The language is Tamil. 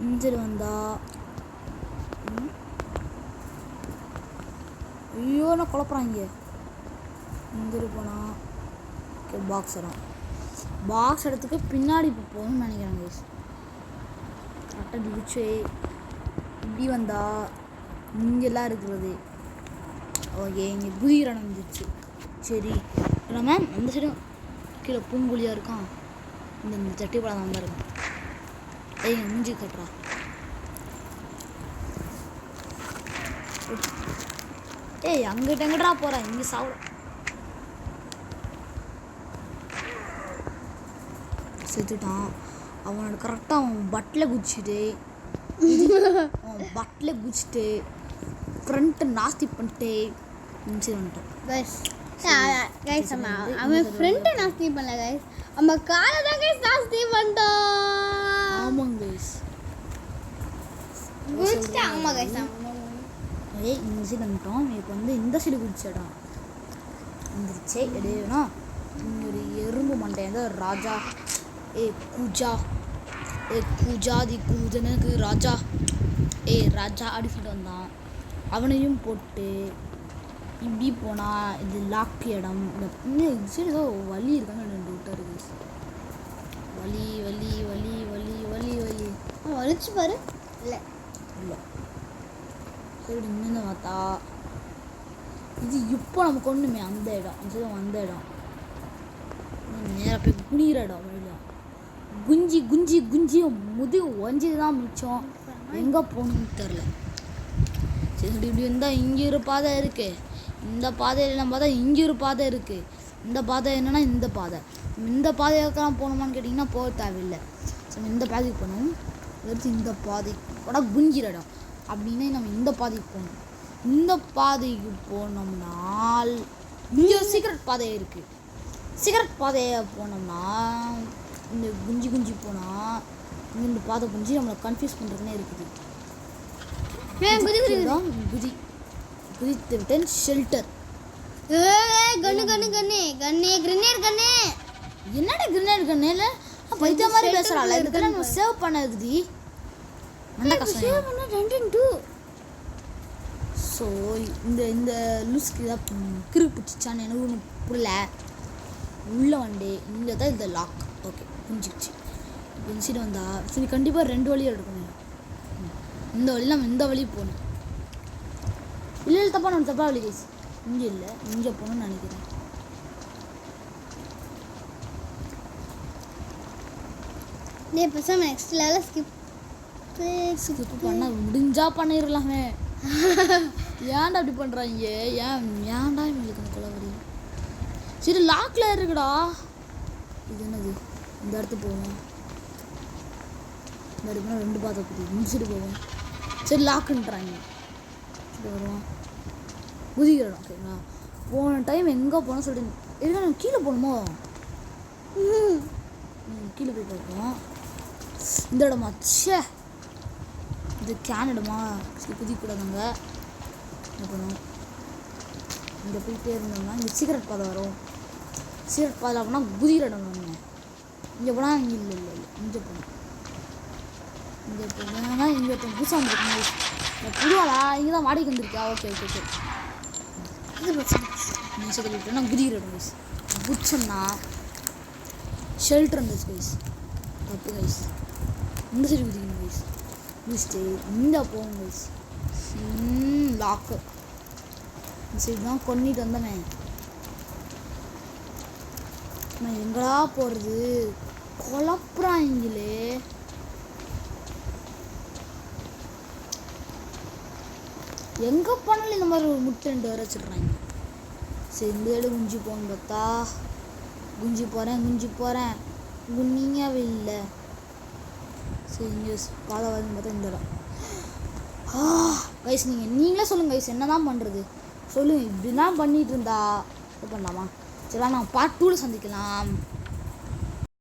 இந்த சைடு வந்தா ஐயோ நான் குழப்பறாங்க. இந்த சைடு போனால் ஓகே பாக்ஸ் இடத்துக்கு பின்னாடி இப்போ போகணும்னு நினைக்கிறேன் கைஸ். கரெக்டாக டிச்சு இப்படி வந்தா இங்கெல்லாம் இருக்கிறது. ஓகே இங்கே குதிரை வந்துச்சு. சரி நம்ம அந்த சைடும் கீழே பூங்குழியாக இருக்கான். இந்த சட்டி பழம் தான் இருக்கும். ஏய் மூஞ்சி கட்டுறா. ஏய் அங்கிட்ட எங்கடா போகிறேன்? இங்கே சாப்பிட செத்துட்டான். அவனோட கரெக்டாக அவன் பட்டில் குதிச்சுட்டு ஃப்ரண்ட்டை நாஸ்தி பண்ணிட்டு வந்துட்டான். கைஸ் அவன் ஃப்ரெண்டை நாஸ்தி பண்ணல கைஸ், நம்ம காலை தான் கைஸ் நாஸ்தி பண்ணிட்டோம். ஆமாங்க கைஸ். ஆமாம் கைஸ். ஏய் இந்த சைடு வந்துட்டோம். இப்போ வந்து இந்த சைடு குதிச்சடா வந்துருச்சே. எடையா இங்கே ஒரு எறும்பு மண்டை ஏதோ ராஜா குஜாதி குஜனுக்கு ராஜா ராஜா அப்படி சொல்லிட்டு வந்தான். அவனையும் போட்டு இப்படி போனால் இது லாக் இடம். இந்த சைடு ஏதோ வலி இருக்காங்க. 2 விட்டாரு வலி வலி வலி வலி வலி வலி வலிச்சு பாரு. இல்லை இல்லை சரி இன்னும் பார்த்தா இது இப்போ நம்ம கொண்டுமே அந்த இடம் அந்த இடம் நேராக போய் குனிகிற இடம். வழியில் குஞ்சி குஞ்சி குஞ்சி முதுகு ஒஞ்சி தான் மிச்சம். எங்கே போகணுன்னு தெரில. சரி இப்படி இருந்தால் இங்கே ஒரு பாதை இருக்குது. இந்த பாதையில் நம்ம பார்த்தா இங்கே ஒரு பாதை இருக்குது. இந்த பாதை என்னென்னா இந்த பாதையெல்லாம் போகணுமான்னு கேட்டிங்கன்னா போக தேவையில்லை. ஸோ இந்த பாதைக்கு போகணும். எடுத்து இந்த பாதைக்கு கூட குஞ்சிற இடம் அப்படின்னா நம்ம இந்த பாதைக்கு போகணும். இந்த பாதைக்கு போனோம்னால் இங்கே ஒரு சீக்ரெட் பாதை இருக்குது. சீக்ரெட் பாதையை போனோம்னா இந்த குஞ்சி போனால் இந்த பாதை குஞ்சி நம்மளை கன்ஃபியூஸ் பண்ணுறதுனே இருக்குது. குதித்து விட்டேன். ஷெல்டர். என்னடா கிரனேட் கண்ணேல பைத்திய மாதிரி பேசுறாள். இதுக்கெல்லாம் நம்ம சேவ் பண்ணதுடி நல்ல கஷ்டம். ஸோ இந்த லூஸ்க்கு தான் கிரு பிடிச்சான்னு எனக்கு ஒன்று புரியல. உள்ளே வண்டி இங்கே தான் இந்த லாக். ஓகே புரிஞ்சிடுச்சு. இப்போ இந்த சைடு வந்தா சரி கண்டிப்பாக 2 வழியாக எடுக்கணும். இந்த வழியில் நம்ம இந்த வழி போகணும். இல்லை தப்பா வழி கைஸ். இங்கே இல்லை இங்கே போகணும்னு நினைக்கிறேன். நெக்ஸ்ட் லெவலில் ஸ்கிப் பண்ண முடிஞ்சா பண்ணிடலாமே. ஏன்டா அப்படி பண்ணுறாங்க? ஏன்டா இவங்களுக்கு அந்த கொலவரி? சரி லாக்கில் இருக்குடா. இது என்னது? இந்த இடத்துக்கு போவோம். இந்த இடத்துல 2 பாதை போகுது. முடிச்சுட்டு போவோம். சரி லாக்குன்றாங்க. சரி வருவோம். குதிக்கிறோம். ஓகேங்களா? போன டைம் எங்கே போனோம் சொல்லிட்டு எதுனா நம்ம கீழே போகணுமோ? கீழே போய் பார்ப்போம். இந்த இடமா? சே இது கேன் இடமா? குதிக்கூடாதுங்க. என்ன பண்ணுவோம்? இங்கே போயிட்டே இருந்தோம்னா இங்கே சீக்கிரட் பாதை வரும். சீக்கிரட் பாதை அப்படின்னா குதிக்கிற இடம் ஒன்று. இங்கே போனால் இங்கே இல்லை இங்கே போகணும். இங்கே போனா இங்கே இப்போ புதுசாக வந்துருக்கோம். புதுவாளா இங்கே தான் வாடகைக்கு வந்துருக்கா? ஓகே இது பிரச்சனை விட்டோம்னா குதிக்கிற இடம் கைஸ். குச்சோம்னா ஷெல்டர் இருந்துச்சு கைஸ். தப்பு கைஸ். இந்த சைடு குதிக்கணும் கைஸ். குதிச்சுட்டு இந்த போகும் கைஸ். லாக்கு இந்த சைடு தான் கொண்டுட்டு வந்தோமே. நான் எங்கடா போகிறது? குழப்புறாங்களே. எங்கே போனாலும் இந்த மாதிரி ஒரு முட்டை 2 வர வச்சிடுறாங்க. சரி இந்த இடம் குஞ்சு போகணுன்னு பார்த்தா குஞ்சு போகிறேன் குஞ்சிங்கவே இல்லை. சரி இங்கே பாதை வந்து பார்த்தா இந்த இடம். கைஸ் நீங்களே சொல்லுங்கள் கைஸ் என்ன தான் பண்ணுறது சொல்லுங்கள். இப்படி தான் பண்ணிகிட்டு இருந்தா இது பண்ணலாமா? சரி நான் பார்ட் 2ல் சந்திக்கலாம்.